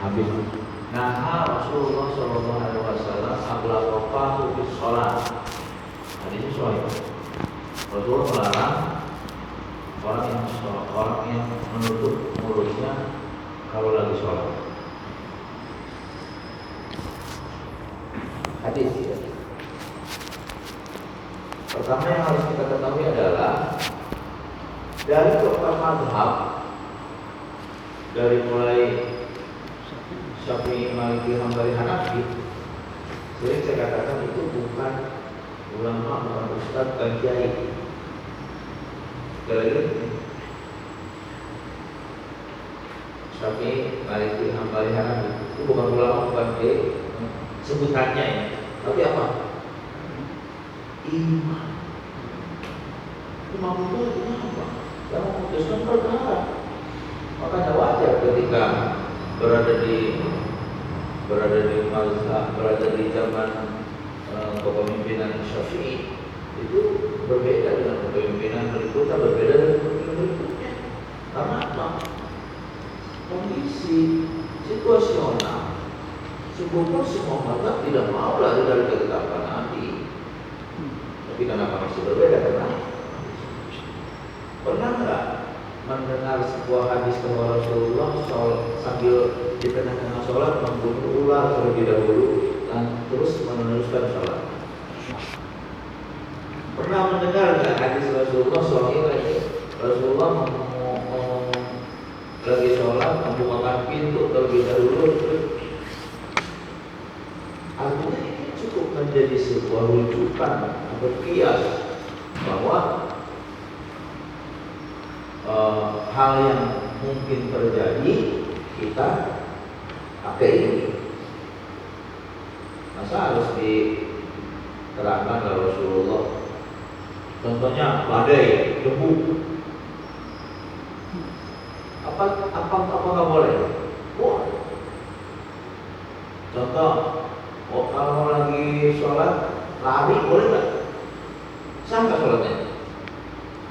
habis. Nah, Rasulullah Shallallahu Alaihi Wasallam abla wafahu bis sholat. Hadisnya soal Rasulullah melarang orang yang menutup mulutnya kalau lagi sholat. Hadis ya. Pertama yang harus kita ketahui adalah dari keempat mazhab, dari mulai Syafi'i, Maliki, Hambali, Hanafi, sering saya katakan itu bukan ulama, bukan ustadz, bukan kiai. Sekali lagi, Syafi'i, Maliki, Hambali, Hanafi itu bukan ulama, bukan kiai. Sebutannya ya, tapi apa? Imam. Imam itu apa? Yang memutuskan perkara. Makanya wajar ketika berada di mazhab, berada di zaman kepemimpinan Syafi'i itu berbeda dengan kepemimpinan berikutnya, berbeda dengan kepemimpinan berikutnya. Karena apa? Kondisi situasional. Sebetulnya semua mazhab tidak mau lari dari ketetapan Nabi. Tapi kenapa masih berbeda? Karena pernah nggak mendengar sebuah hadis bahwa Rasulullah sambil di tengah-tengah sholat membunuh ular terlebih dahulu dan terus meneruskan sholat? Pernah mendengar nggak hadis Rasulullah Rasulullah lagi sholat membukakan pintu terlebih dahulu? Artinya ini cukup menjadi sebuah rujukan atau kias bahwa hal yang mungkin terjadi kita pakai ini. Masa harus diterangkan oleh Rasulullah? Contohnya badai, debu. Apa nggak boleh? Boleh. Contoh, kalau lagi sholat lari boleh nggak? Sah nggak sholatnya?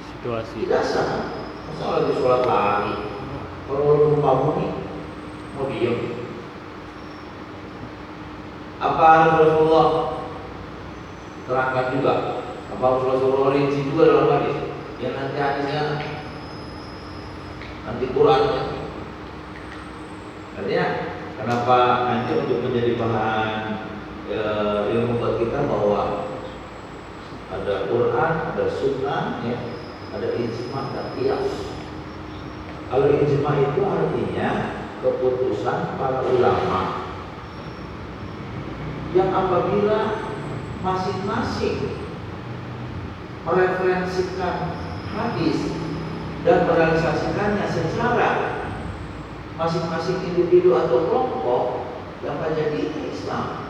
Situasi. Tidak sah. Masa lagi sholat lari? Kalau lupa bumi mau diem? Apa harus Rasulullah terangkan juga? Apa harus Rasulullah rinci juga dalam hadis? Yang nanti hadisnya nanti Qurannya. Artinya kenapa nanti untuk menjadi bahan ilmu buat kita bahwa ada Quran, ada Sunnah, ya, ada ijma dan qiyas. Kalau ijma itu artinya keputusan para ulama yang apabila masing-masing mereferensikan hadis dan merealisasikannya secara masing-masing individu atau kelompok yang menjadi Islam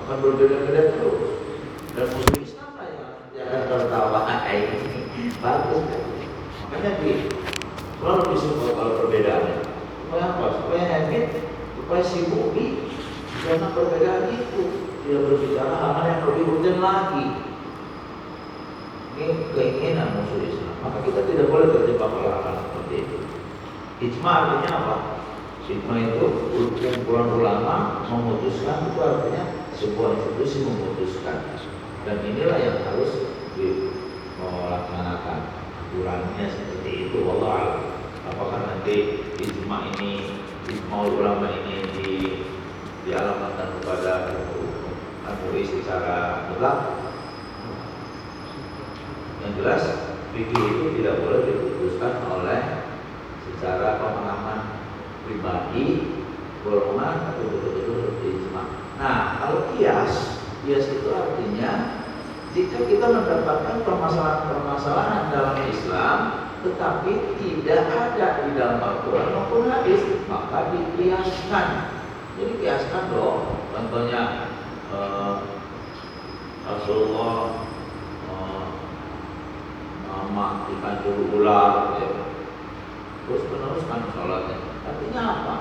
akan berbeda-beda terus. Dan musuh Islam lah yang akan tertawa ini bagus kan? Makanya selalu disupport kalau perbedaannya. Supaya apa? Supaya habit, supaya sibuki karena perbedaan itu tidak berbicara hal yang lebih urgent lagi. Ini keinginan musuh Islam. Maka kita tidak boleh terjebak oleh hal seperti itu. Ijma artinya apa? Ijma itu kumpulan ulama memutuskan, itu artinya sebuah institusi memutuskan. Dan inilah yang harus dilaksanakan. Aturannya seperti itu. Wallah, apakah nanti ijma ulama ini dialamatkan kepada MUI secara mutlak? Yang jelas fikih itu tidak boleh diputuskan oleh secara pemahaman pribadi, golongan atau betul-betul ijma. Nah, kalau kias itu artinya jika kita mendapatkan permasalahan dalam Islam tetapi tidak ada di dalam Al-Quran maupun hadis, maka dikiaskan. Jadi kiaskan dong. Contohnya Rasulullah matikan juru ular, ya. Terus meneruskan sholatnya. Artinya apa?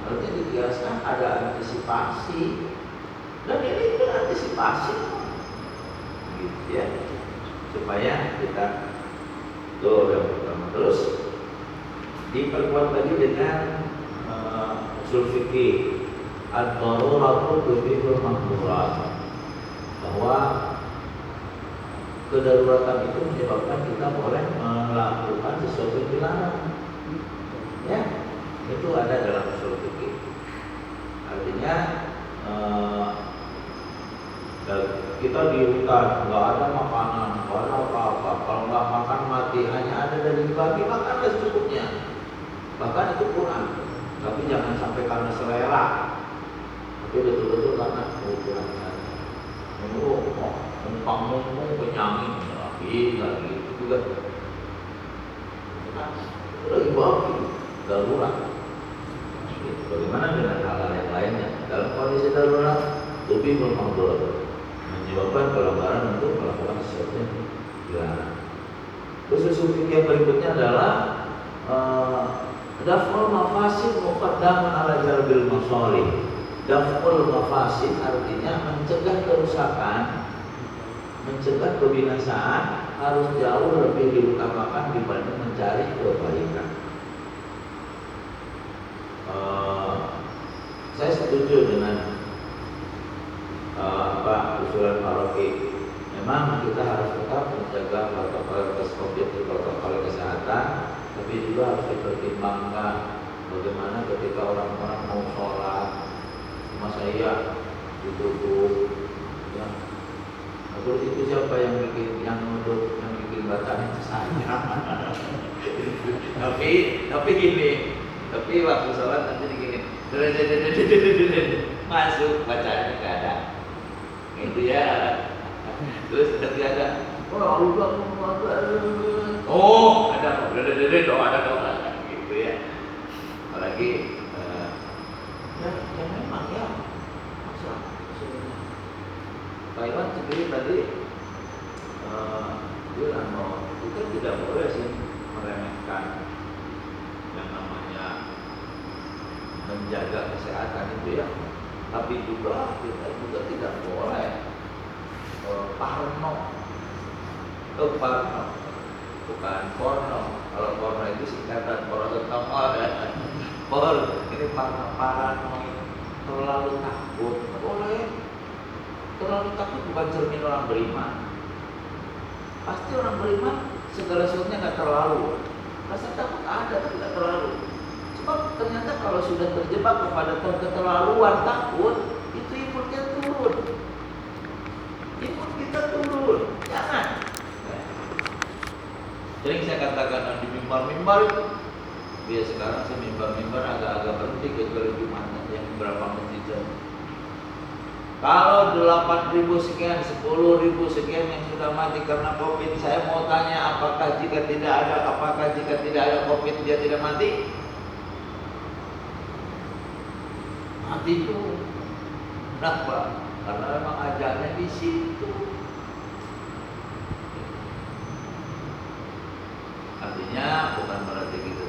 Artinya dikiaskan ada antisipasi. Dan ini pun antisipasi, gitu ya, supaya kita yang pertama. Terus diperkuat lagi dengan usul fikih ad-daruratu tubihul mahdurat, bahwa kedaruratan itu menyebabkan kita boleh melakukan sesuatu yang dilarang. Ya, itu ada dalam usul fikih. Artinya kita di hutan nggak ada makanan, nggak ada apa-apa. Kalau nggak makan mati, hanya ada daging babi, makanlah secukupnya. Bahkan itu Quran. Tapi jangan sampai karena selera, tapi betul-betul karena kebutuhan saja. Numpang kenyangin lagi itu juga. Itu lagi babi darurat. Bagaimana dengan hal-hal yang lainnya? Dalam kondisi darurat, lebih bermanfaat, menyebabkan pelanggaran untuk melakukan sesuatu yang dilarang. Terus usul yang berikutnya adalah daf'ul mafasid muqaddaman ala jalbil masalih. Daf'ul mafasid artinya mencegah kerusakan, mencegah kebinasaan harus jauh lebih diutamakan dibanding mencari kebaikan. Saya setuju dengan usulan Faroki. Memang kita harus tetap menjaga protokol kesehatan, tapi juga harus dipertimbangkan bagaimana ketika orang-orang mau sholat, sama saya ditutup, ya. Terus itu siapa yang bikin bacaan itu saya. tapi gini, tapi waktu sholat nanti gini, masuk bacaannya nggak ada, itu ya. Terus nanti ada, ada doa, gitu ya. Apalagi ya memang ya, masa Pak Iwan sendiri tadi bilang bahwa kita tidak boleh sih meremehkan yang namanya menjaga kesehatan itu ya, tapi juga kita juga tidak boleh parno, bukan porno. Kalau porno itu singkatan paracetamol ya. Ini paranoid, terlalu takut. Boleh, terlalu takut bukan cermin orang beriman. Pasti orang beriman segala sesuatunya nggak terlalu. Rasa takut ada tapi nggak terlalu. Sebab ternyata kalau sudah terjebak kepada keterlaluan takut, itu imunnya turun. Imun kita turun. Jangan. Sering saya katakan di mimbar itu, biar sekarang saya mimbar agak-agak berhenti kecuali Jumat yang berapa masjid. Kalau 8.000 sekian, 10.000 sekian yang sudah mati karena COVID, saya mau tanya, apakah jika tidak ada COVID dia tidak mati? Mati itu. Kenapa? Karena memang ajalnya di situ. Artinya bukan berarti gitu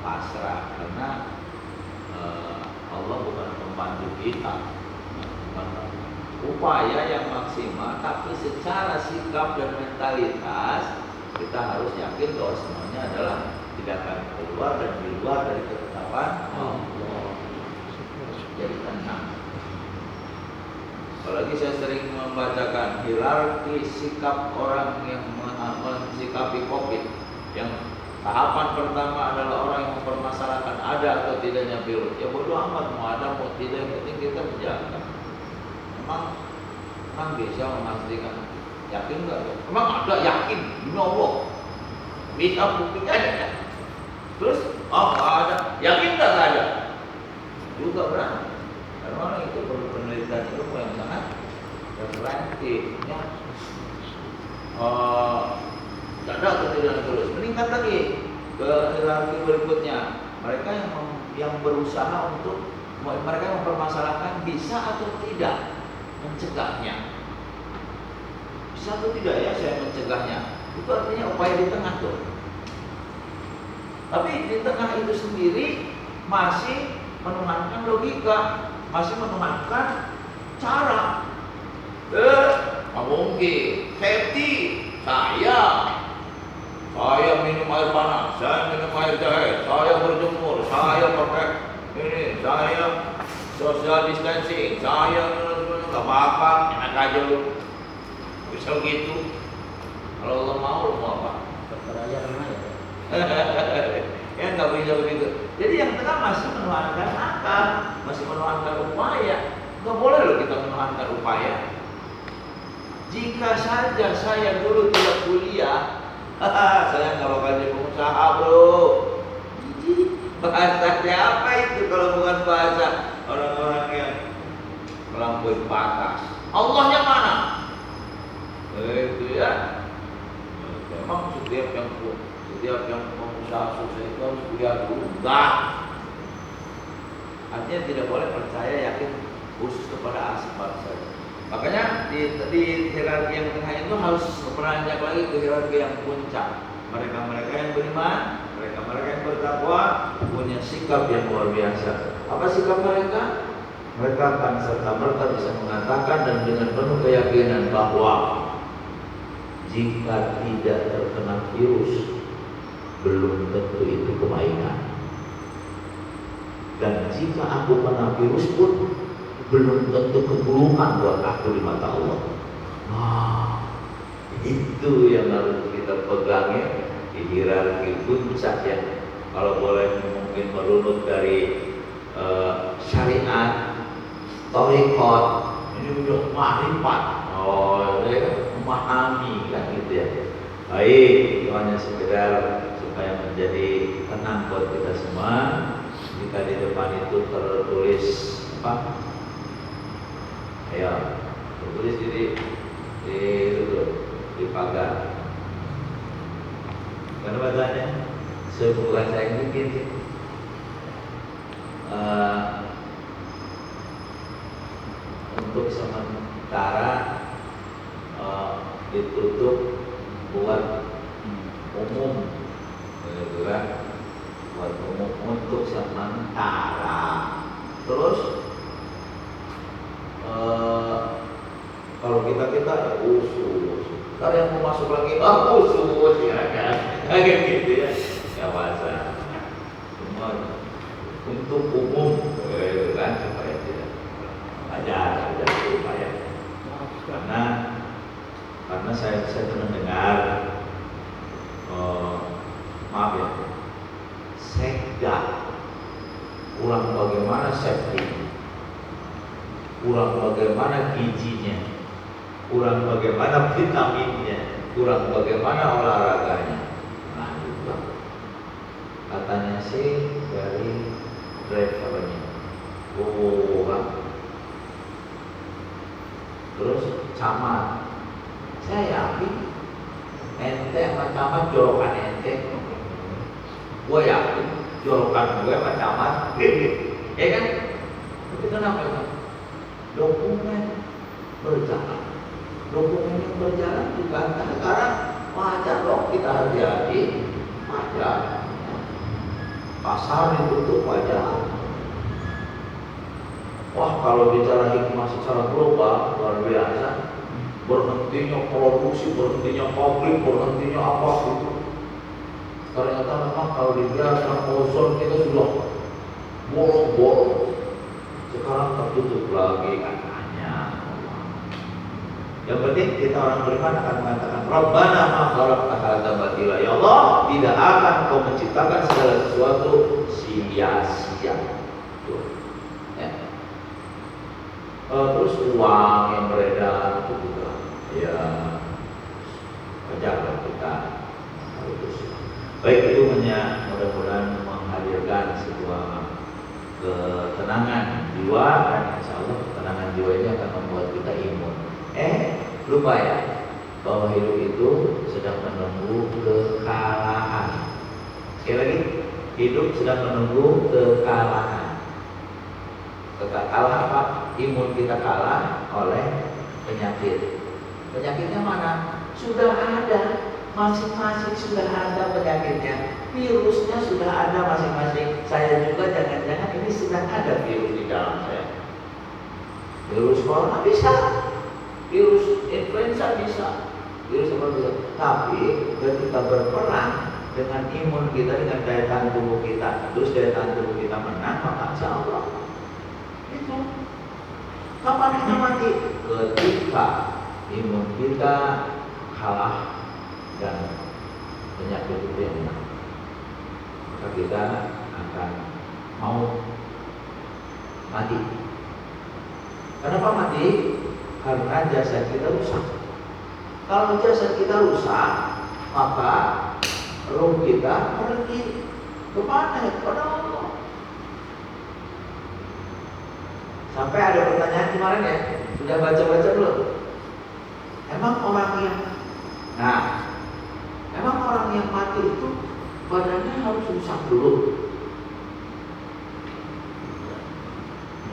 pasrah, karena Allah bukan pembantu kita. Upaya yang maksimal, tapi secara sikap dan mentalitas kita harus yakin bahwa semuanya adalah tidak akan keluar dan di luar dari ketetapan Allah. Jadi tenang. Apalagi saya sering membacakan hierarki sikap orang yang mensikapi COVID. Yang tahapan pertama adalah orang yang mempermasalahkan ada atau tidaknya virus. Ya bodo amat mau ada mau tidak, yang penting kita menjaga. Memang bisa memastikan, yakin nggak? Memang ada, yakin, demi Allah bisa buktikan. Terus nggak ada, yakin nggak ada? Juga berani. Karena itu perlu penelitian ilmu yang sangat referentif. Ya. Ada ketidaknya terus meningkat lagi ke hierarki berikutnya. Mereka yang berusaha untuk mereka mempermasalahkan bisa atau tidak mencegahnya. Bisa atau tidak ya saya mencegahnya? Itu artinya upaya di tengah tuh. Tapi di tengah itu sendiri masih menuhankan logika, masih menuhankan cara. Mungkin safety saya minum air panas, saya minum air jahe, saya berjemur, saya pakai ini social distancing, saya nggak apa-apa, enak aja lu. Bisa gitu. Kalau Allah mau, lu mau apa? Beraya kena ya. Ya nggak bisa begitu. Jadi yang tengah masih menuhankan akal, masih menuhankan upaya. Nggak boleh loh kita menuhankan upaya. Jika saja saya dulu tidak kuliah, saya nggak bakal jadi pengusaha, bro. Bahasanya apa itu kalau bukan bahasa orang-orang yang melampaui batas? Allahnya mana? Itu ya. Memang setiap yang pengusaha sukses itu harus kuliah dulu. Enggak. Artinya tidak boleh percaya yakin khusus kepada asifat saja. Makanya di hierarki yang tengah itu harus beranjak lagi ke hierarki yang puncak. Mereka-mereka yang beriman, mereka-mereka yang bertakwa punya sikap yang luar biasa. Apa sikap mereka? Mereka akan serta-merta bisa mengatakan dan dengan penuh keyakinan bahwa jika tidak terkena virus, belum tentu itu kebaikan. Dan jika aku kena virus pun belum tentu keburukan buat aku di mata Allah. Nah, itu yang harus kita pegang ya, di hierarki puncak yang kalau boleh mungkin merunut dari syariat, thariqat, ini udah ma'rifat. Oh, ya, memahami kan gitu ya. Baik, itu hanya sekedar supaya menjadi tenang buat kita semua. Jika di depan itu tertulis apa? Ya, tertulis di pagar. Karena bacanya sebulan saya yang bikin sih. Untuk sementara ditutup buat umum, gitu kan? Buat umum untuk sementara. Terus kalau kita ya usus. Kalau yang mau masuk lagi, usus ya kan? Kayak gitu ya. Ya bahasa. Semua untuk umum, gitu kan? Supaya tidak ajar upaya. Karena saya pernah dengar, maaf ya, sekda kurang bagaimana safety, kurang bagaimana gizinya, kurang bagaimana vitaminnya, kurang bagaimana olahraganya. Nah itu katanya sih dari drivernya kurang. Terus camat, saya yakin ente sama camat jorokan ente, gue yakin jorokan gue sama camat, ya kan? Tapi kenapa itu? Dokumen berjalan, dokumen yang berjalan juga sekarang wajar dong kita hati-hati, wajar. Pasar ditutup wajar. Wah, kalau bicara hikmah secara global luar biasa. Berhentinya produksi, berhentinya pabrik, berhentinya apa gitu. Ternyata memang kalau dibiarkan ozon kita sudah bolong-bolong. Sekarang tertutup lagi katanya. Yang penting kita orang beriman akan mengatakan Rabbana ma khalaqta hadza batila. Ya Allah, tidak akan Kau menciptakan segala sesuatu sia-sia. Terus uang yang beredar itu juga ya wajar kita harus. Baik, itu hanya mudah-mudahan menghadirkan sebuah ketenangan jiwa, dan insya Allah ketenangan jiwa ini akan membuat kita imun. Lupa ya bahwa hidup itu sedang menunggu kekalahan. Sekali lagi, hidup sedang menunggu kekalahan. Kalah apa? Imun kita kalah oleh penyakit. Penyakitnya mana? Sudah ada, masing-masing sudah ada penyakitnya. Virusnya sudah ada masing-masing. Saya juga jangan-jangan ini sudah ada virus di dalam saya. Virus corona bisa, virus influenza bisa, virus apa bisa. Tapi ketika berperang dengan imun kita, dengan daya tahan tubuh kita, terus daya tahan tubuh kita menang, maka insya Allah Itu. Kapan kita mati? Ketika imun kita kalah dan penyakit itu yang menang, maka kita akan mau mati. Kenapa mati? Karena jasad kita rusak. Kalau jasad kita rusak, maka roh kita pergi kemana? Kepada Allah. Sampai ada pertanyaan kemarin ya, sudah baca-baca belum? Emang orang yang mati itu badannya harus rusak dulu?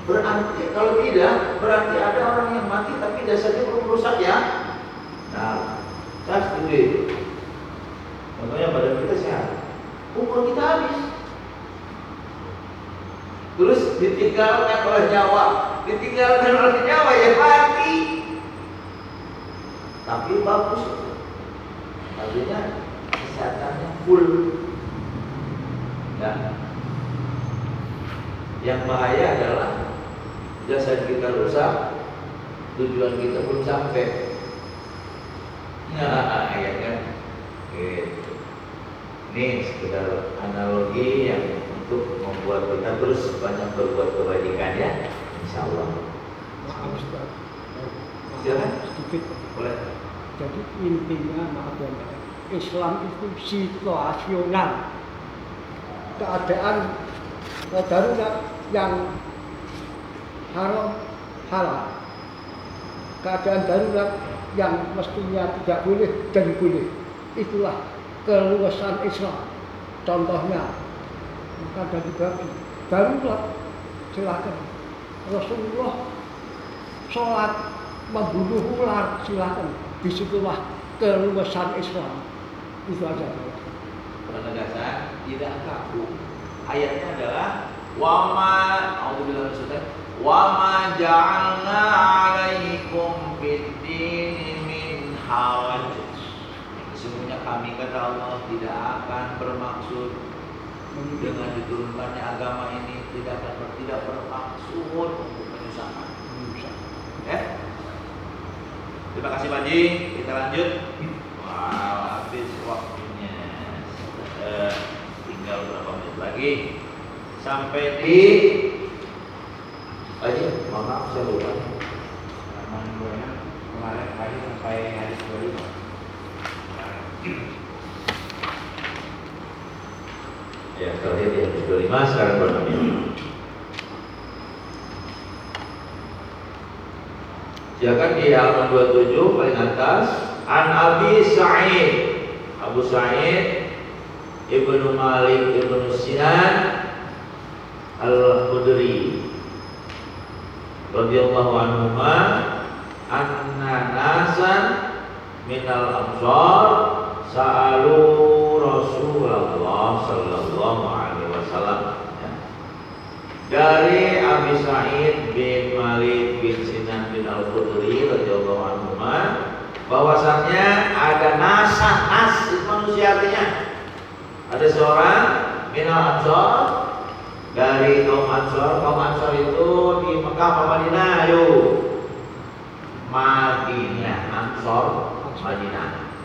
Berarti kalau tidak, berarti ada orang yang mati tapi jasadnya belum rusak ya? Nah, saya setuju itu. Contohnya badan kita sehat, umur kita habis, terus ditinggalkan oleh nyawa ya mati. Tapi bagus, artinya kesehatannya full. Ya. Yang bahaya adalah jasad kita rusak, tujuan kita belum sampai. Nah, ya kan? Gitu. Ini sekedar analogi yang untuk membuat kita terus banyak berbuat kebajikan ya, insya Allah. Maaf Ustaz. Silakan. Sedikit. Boleh. Jadi intinya maaf ya, Islam itu situasional. Keadaan darurat yang haram halal. Keadaan darurat yang mestinya tidak boleh dan boleh. Itulah keluasan Islam. Contohnya maka dari babi darurat silakan. Rasulullah sholat membunuh ular silakan. Disitulah keluasan Islam. Itu aja. Penegasan tidak kaku. Ayatnya adalah wama ja'alna 'alaikum fid-dini min haraj. Sesungguhnya kami, kata Allah, tidak akan bermaksud dengan diturunkannya agama ini, tidak bermaksud untuk menyusahkan. Ya. Terima kasih Pak Haji. Kita lanjut. Wow, habis waktunya. Tinggal berapa menit lagi sampai di Pak Haji. Mohon maaf saya lupa. Kemarin hari sampai hari 25. Ya, kalau dia yang 25 sekarang berapa menit? Silakan di halaman 27 paling atas. An Abi Sa'id, Abu Sa'id Ibnu Malik Ibnu Sinan Al-Khudri radhiyallahu anhuma anna nasan minal ansar sa'alu Rasulullah sallallahu alaihi wasallam. Dari Abi Sa'id bin Malik bin Sinan bin Al-Khudri radhiyallahu anhu bahwasannya ada nas itu manusia, artinya ada seorang minal ansar dari kaum ansar. Kaum ansar itu di Mekah apa Madinah? Ayo, Madinah. Ansar Madinah.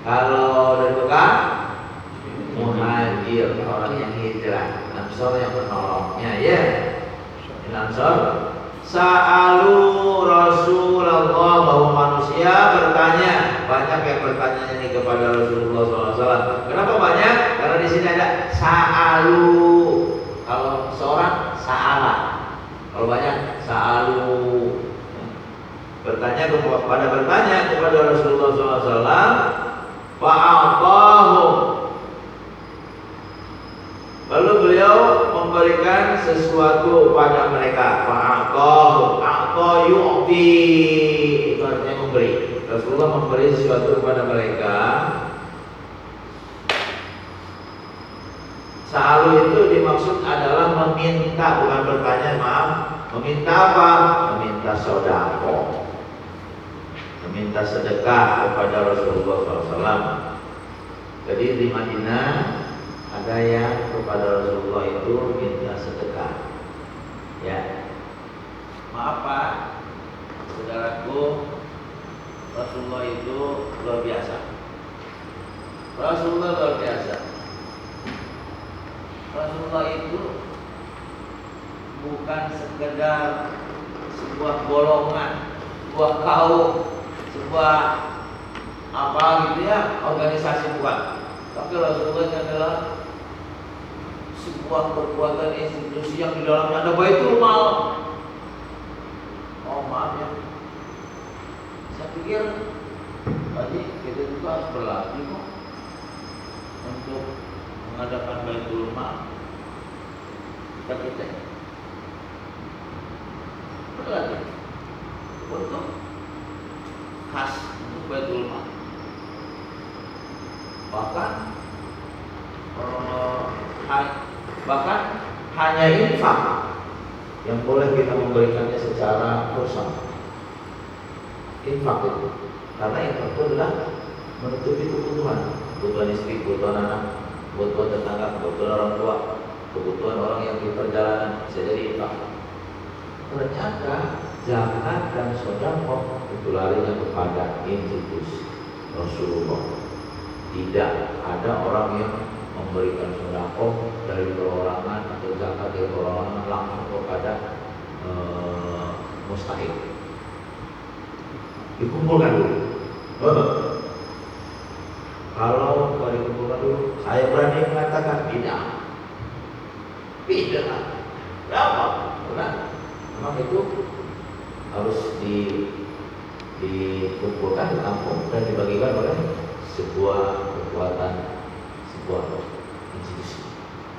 Kalau dari Mekah muhajir, orang yang hijrah. Ansar yang menolongnya, ya. Ini Ansar. Sa'alu Rasulullah, bahwa manusia bertanya, banyak yang bertanya ini kepada Rasulullah SAW. Kenapa banyak? Karena di sini ada sa'alu. Kalau seorang sa'ala, kalau banyak sa'alu. Bertanya kepada Rasulullah SAW. Fa'atahu, lalu beliau memberikan sesuatu pada mereka. Fa'atahu, a'ta yu'ti, itu artinya memberi. Rasulullah memberi sesuatu kepada mereka. Sa'alu itu dimaksud adalah meminta, bukan bertanya, maaf. Meminta apa? Meminta sedekah. Meminta sedekah kepada Rasulullah SAW. Jadi di Madinah ada yang kepada Rasulullah itu minta sedekah, ya. Maaf Pak, saudaraku, Rasulullah itu luar biasa. Rasulullah luar biasa. Rasulullah itu bukan sekedar sebuah golongan, sebuah kaum, sebuah apa gitu ya, organisasi, bukan. Tapi Rasulullah itu adalah sebuah perbuatan institusi yang di dalamnya ada Baitul Mal. Oh maaf ya, saya pikir tadi kita juga harus berlatih kok untuk mengadakan Baitul Mal. Kita berlatih untuk khas untuk Baitul Mal. Bahkan hanya infak yang boleh kita memberikannya secara bersama. Infak itu, karena infak itu adalah menutupi kebutuhan istri, kebutuhan anak, kebutuhan tetangga, kebutuhan orang tua, kebutuhan orang yang di perjalanan, bisa jadi infak. Ternyata zakat dan sedekah itu larinya kepada institusi Rasulullah. Tidak ada orang yang memberikan sedekah dari perorangan atau zakat dari perorangan langsung kepada mustahik. Dikumpulkan dulu. Kalau nggak dikumpulkan dulu, saya berani mengatakan tidak. Berapa? Karena memang itu harus dikumpulkan, ditampung dan dibagikan oleh sebuah kekuatan, sebuah institusi.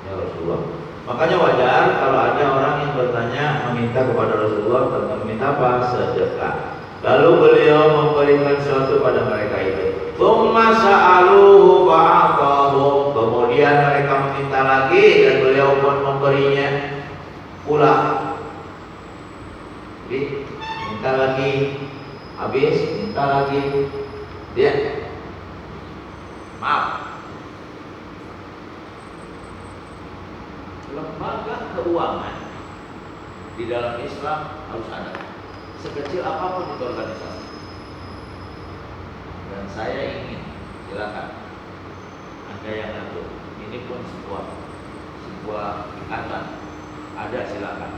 Ya Rasulullah. Makanya wajar kalau ada orang yang bertanya meminta kepada Rasulullah tentang meminta apa? Sedekah. Lalu beliau memberikan sesuatu pada mereka itu. Tsumma sa'aluhu fa'atahum. Kemudian mereka meminta lagi dan beliau pun memberinya pula. Jadi minta lagi, habis minta lagi. Dia maaf. Lembaga keuangan di dalam Islam harus ada, sekecil apapun itu organisasi. Dan saya ingin, silakan ada yang ngatur. Ini pun sebuah ikatan, ada, silakan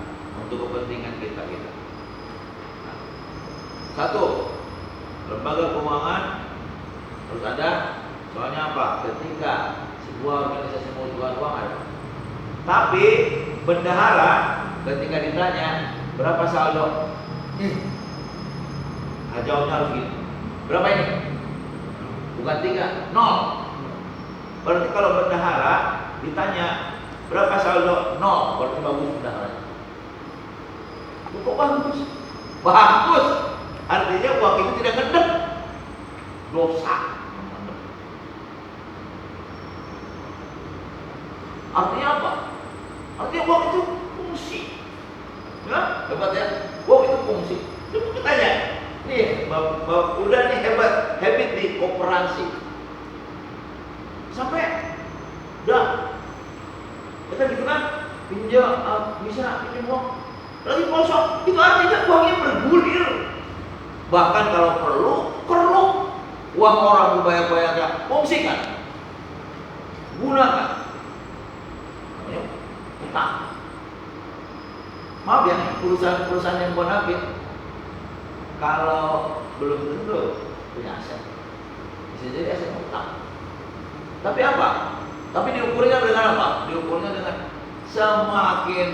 untuk kepentingan kita. Nah, satu, lembaga keuangan harus ada. Soalnya apa? Ketika sebuah organisasi membutuhkan uang ada. Tapi bendahara ketika ditanya berapa saldo, jawabnya harus gitu. Berapa ini? Bukan 3, 0. Berarti kalau bendahara ditanya berapa saldo, 0. Berarti bagus bendaharanya. Kok bagus? Bagus. Artinya uang itu tidak ngedep. Dosa. Artinya apa? Artinya uang itu fungsi. Ya, hebat ya. Uang itu fungsi. Coba kita tanya. Nih, Bapak udah nih habit di koperasi. Sampai udah. Kita gitu kan, pinjam bisa pinjam uang. Lagi kosong, itu artinya uangnya bergulir. Bahkan kalau perlu uang orang dibayar-bayarnya, fungsikan, gunakan. Utang. Maaf ya, perusahaan yang bonafit kalau belum tentu punya aset, bisa jadi aset utang. Tapi apa? Tapi diukurnya dengan apa? Diukurnya dengan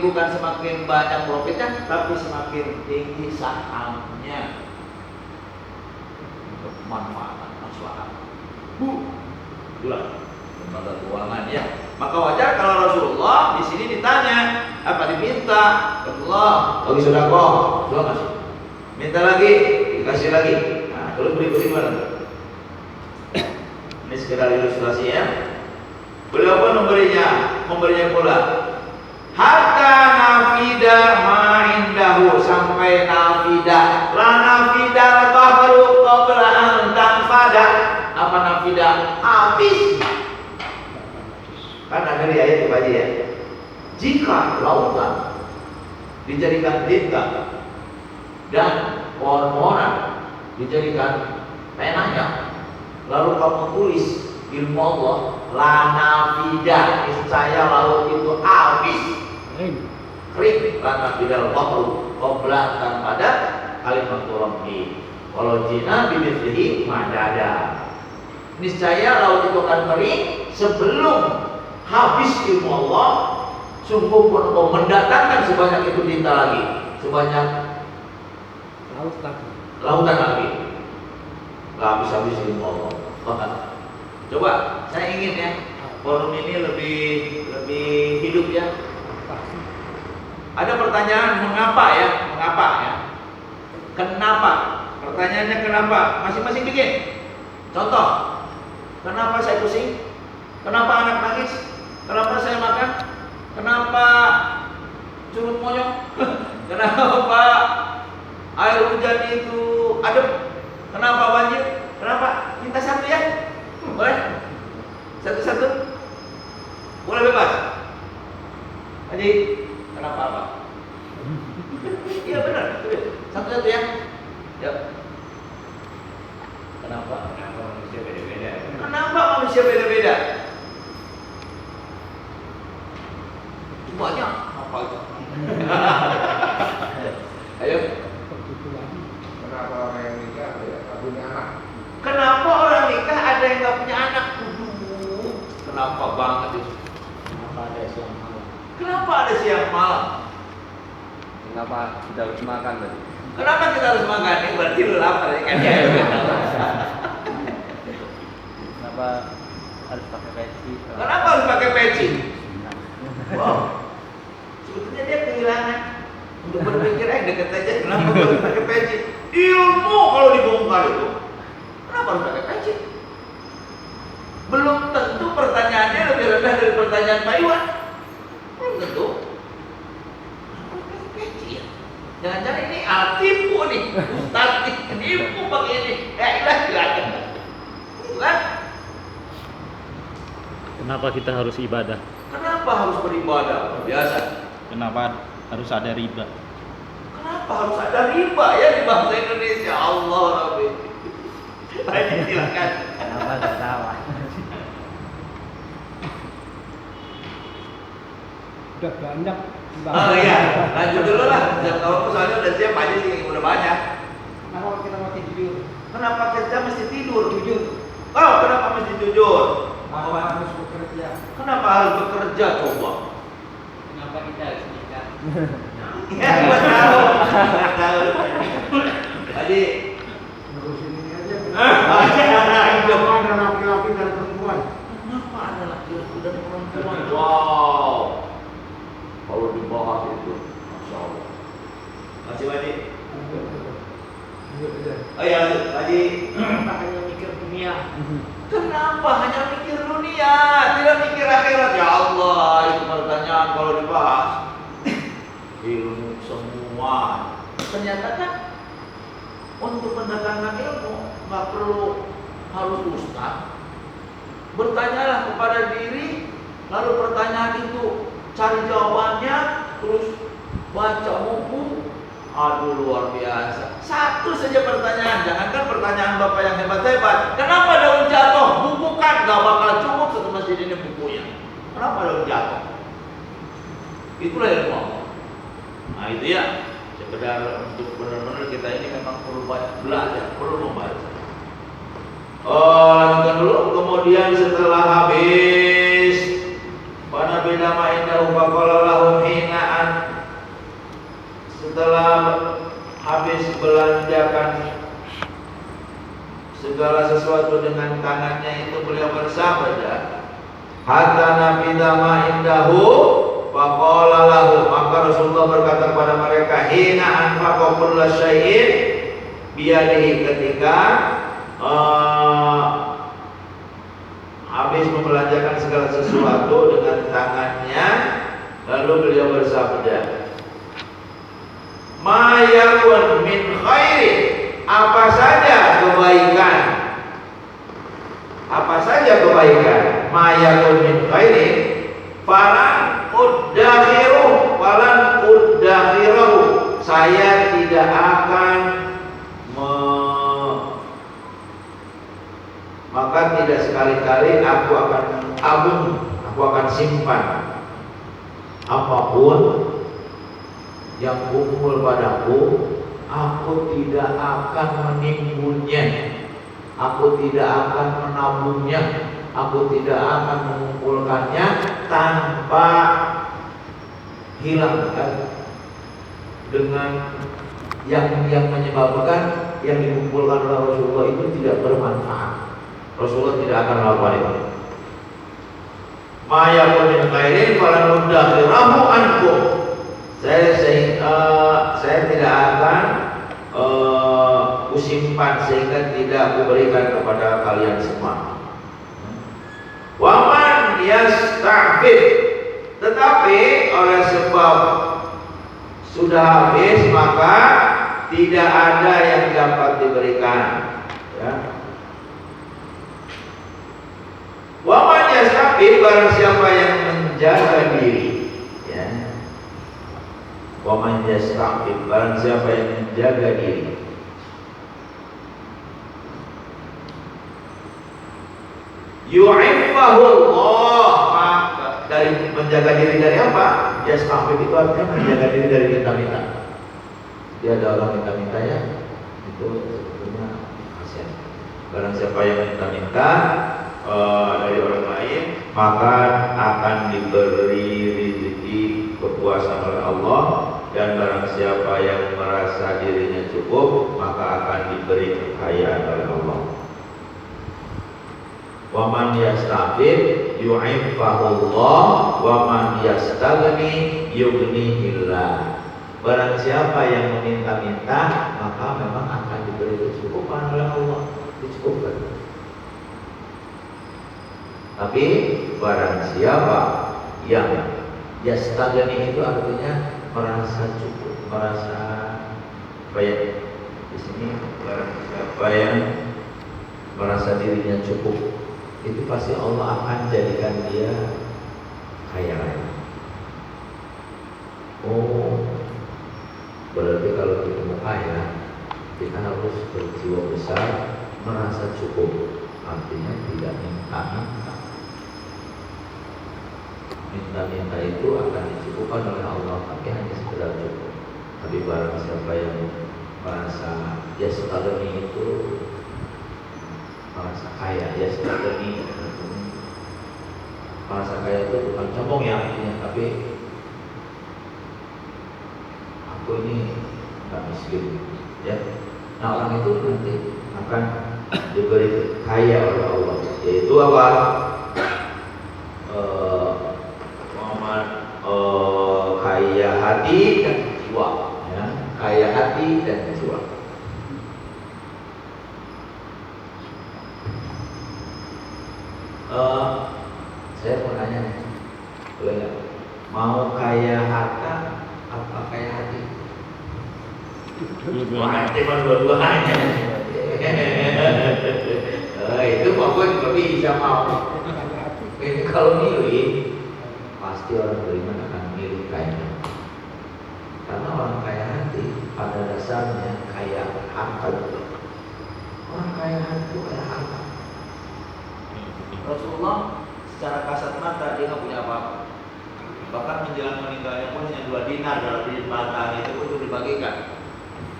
bukan semakin banyak profitnya, tapi semakin tinggi sahamnya untuk manfaat masyarakat. Itulah lembaga keuangan ya. Maka wajar kalau Rasulullah di sini ditanya, apa diminta? Rasulullah bagi sedekah, Rasulullah kasih. Minta lagi, dikasih lagi. Nah, terus berikut gimana? Ini sekedar ilustrasi ya. Beliau pun memberinya pula. Hatta nafida ma'indahu, sampai nafida. La nafida bahru qabla an tanfada. Apa nafida? Habis. Kan ada di ayat itu aja ya. Jika lautan dijadikan tinta dan pohon-pohonan dijadikan penanya, lalu kamu tulis ilmu Allah, la nafida, niscaya laut itu habis, kering, la nafidal bahru qabla pada kalimat Rabbi. Kalau jina bimithlihi madada, niscaya laut itu akan kering sebelum habis ilmu Allah. Sungguh pun engkau mendatangkan sebanyak itu tinta lagi, sebanyak lautan lagi. Gak habis-habis ilmu Allah. Coba, saya ingin ya forum ini lebih hidup ya. Ada pertanyaan mengapa ya? Kenapa? Pertanyaannya kenapa? Masing-masing bikin. Contoh, kenapa saya pusing? Kenapa anak nangis? Kenapa saya makan? Kenapa curut monyong? Kenapa air hujan itu adem? Kenapa banjir? Kenapa? Minta satu ya? Boleh? Satu-satu? Boleh bebas? Haji, kenapa apa? Iya benar, satu-satu ya? Ya. Kenapa? Kenapa manusia beda-beda? Kenapa manusia beda-beda? Banyak apa itu? Ayo. Kenapa orang yang nikah tidak punya anak? Kenapa orang nikah ada yang nggak punya anak? Kenapa banget itu? Kenapa ada siang malam? Kenapa ada siang malam? Kenapa kita harus makan tadi? Kenapa kita harus makan? Ini berarti lu lapar ya kan? Kenapa harus pakai peci? Kenapa harus pakai peci? Wow. Sebetulnya dia kehilangan untuk berpikir deket aja. Kenapa harus pakai peci? Ilmu kalau dibongkar itu, kenapa harus pakai peci? Belum tentu pertanyaannya lebih rendah dari pertanyaan Pak Iwan. Belum tentu. Kenapa pakai peci ya? Jangan-jangan ini tipu nih, Ustaz nih, tipu pakai ini. Ilah. Itu kan? Kenapa kita harus ibadah? Kenapa harus beribadah? Biasa. Kenapa harus ada riba? Kenapa harus ada riba ya di bangsa Indonesia? Allah Rabbi. Baik, silakan. Kenapa ada sawah? Udah banyak. Oh iya, lanjut dulu lah. Kalau soalnya udah siap aja sih, udah banyak. Kenapa kita mesti jujur? Kenapa kita mesti tidur? Jujur. Oh, kenapa mesti jujur? Kenapa harus bekerja? Kenapa harus bekerja coba? Kenapa kita harus nikah? Ya, gua tahu. Tadi. Ngurusin ini aja. Kenapa Ada laki-laki dan perempuan. ada laki-laki dan perempuan? Wow. Kalau dibahas itu, Masya Allah. Masih Wadi? Oh iya, Wadi. Kenapa hanya mikir dunia? Kenapa hanya mikir dunia, tidak mikir akhirat? Ya Allah, itu pertanyaan kalau dibahas. Ilmu semua. Ternyata kan untuk mendatangkan ilmu nggak perlu harus ustaz. Bertanyalah kepada diri, lalu pertanyaan itu cari jawabannya, terus baca buku. Aduh, luar biasa. Satu saja pertanyaan, jangankan pertanyaan Bapak yang hebat-hebat. Kenapa daun jatuh? Bukukan, gak bakal cukup satu masjid ini bukunya. Kenapa daun jatuh? Itulah ilmu Allah. Nah itu ya, sekedar untuk benar-benar kita ini memang perlu belajar, perlu membaca. Lanjutkan dulu. Kemudian setelah habis pada beda ma'indahu faqala lahum hina'an, setelah habis belanjakan segala sesuatu dengan tangannya itu, beliau bersabda, hatta nafida ma'indahu faqala lahum, maka Rasulullah berkata kepada mereka, hina anfaqa kulla syai'in biyadihi, ketika habis membelanjakan segala sesuatu dengan tangannya, lalu beliau bersabda, ma yakun min khairin, apa saja kebaikan, ma yakun min khairin falan udakhiruh, saya tidak akan maka tidak sekali-kali aku akan simpan apapun yang kumpul padaku, aku tidak akan menimbunnya, aku tidak akan menabungnya, aku tidak akan mengumpulkannya tanpa hilang dengan yang menyebabkan yang dikumpulkan oleh Rasulullah itu tidak bermanfaat. Rasulullah tidak akan melakukan itu. Maya min khairin falan nudakhirahu ankum. Saya tidak akan kusimpan sehingga tidak kuberikan kepada kalian semua. Waman yasta'fif, tetapi oleh sebab sudah habis maka tidak ada yang dapat diberikan, ya. Waman yasta'fif, barang siapa yang menjaga diri, ya. Waman yasta'fif, barang siapa yang menjaga diri, yu'iffahullah, maka dari menjaga diri dari apa? Yasta'fif itu artinya menjaga diri dari minta-minta. Dia ada orang minta-minta, ya, itu sebetulnya kasihan. Barang siapa yang minta-minta dari orang lain, maka akan diberi rezeki kepuasan oleh Allah, dan barang siapa yang merasa dirinya cukup, maka akan diberi kekayaan oleh Allah. Waman yasta'fif yu'iffahullah, waman yastaghni yughnihillah. Barang siapa yang meminta-minta, maka memang akan diberi kecukupan oleh Allah, dicukupkan. Tapi barang siapa yang yastaghni itu artinya merasa cukup, merasa baik. Di sini barang siapa yang merasa dirinya cukup, itu pasti Allah akan jadikan dia kaya raya. Oh, berarti kalau kita mau kaya, kita harus berjiwa besar, merasa cukup. Artinya tidak minta-minta. Minta-minta itu akan dicukupkan oleh Allah, tapi hanya sekedar cukup. Tapi barang siapa yang merasa yastaghni itu merasa kaya, yastaghni, merasa kaya itu bukan sombong ya artinya, tapi aku ini nggak miskin, ya. Nah, orang itu nanti akan diberi kaya oleh Allah, yaitu apa? Kaya hati dan jiwa, ya. Kaya hati dan jiwa. Saya mau nanya nih, boleh nggak? Mau kaya harta apa kaya hati? Wah, cuma dua-duanya. Itu pokoknya juga bisa mau. Ini kalau milih, pasti orang beriman akan milih kaya. Karena orang kaya hati pada dasarnya kaya harta. Orang kaya hati itu kaya harta. Rasulullah secara kasat mata dia nggak punya apa-apa. Bahkan menjelang meninggalnya pun hanya 2 dinar dalam batang itu untuk dibagikan.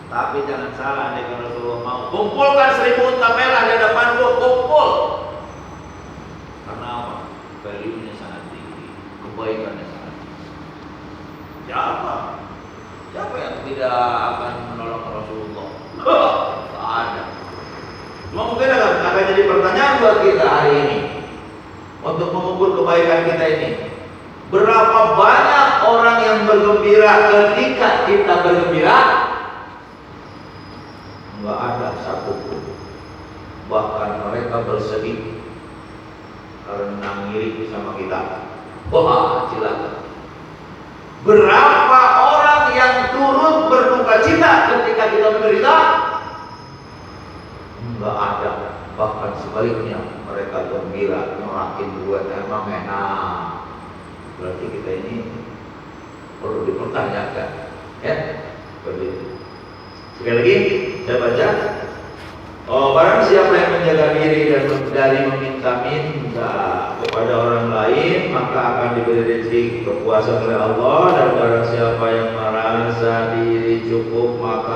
Tapi jangan salah, andai Rasulullah mau kumpulkan 1000 unta merah di depanku, kumpul. Karena apa? Value-nya sangat tinggi, kebaikannya sangat tinggi. Siapa? Siapa yang tidak akan menolong Rasulullah? Tidak ada. Cuma mungkin akan jadi pertanyaan buat kita hari ini untuk mengukur kebaikan kita ini. Berapa banyak orang yang bergembira ketika kita bergembira? Enggak ada satupun. Bahkan mereka bersedih karena ngiri sama kita. Wah, cilaka. Berapa orang yang turut berduka cita ketika kita menderita? Enggak ada. Bahkan sebaliknya, mereka gembira, nyorakin duit, emang enak. Berarti kita ini perlu dipertanyakan, ya, begitu. Sekali lagi saya baca. Oh, barang siapa yang menjaga diri dan dari meminta-minta kepada orang lain, maka akan diberi rezeki kepuasan oleh Allah. Dan barang siapa yang merasa diri cukup, maka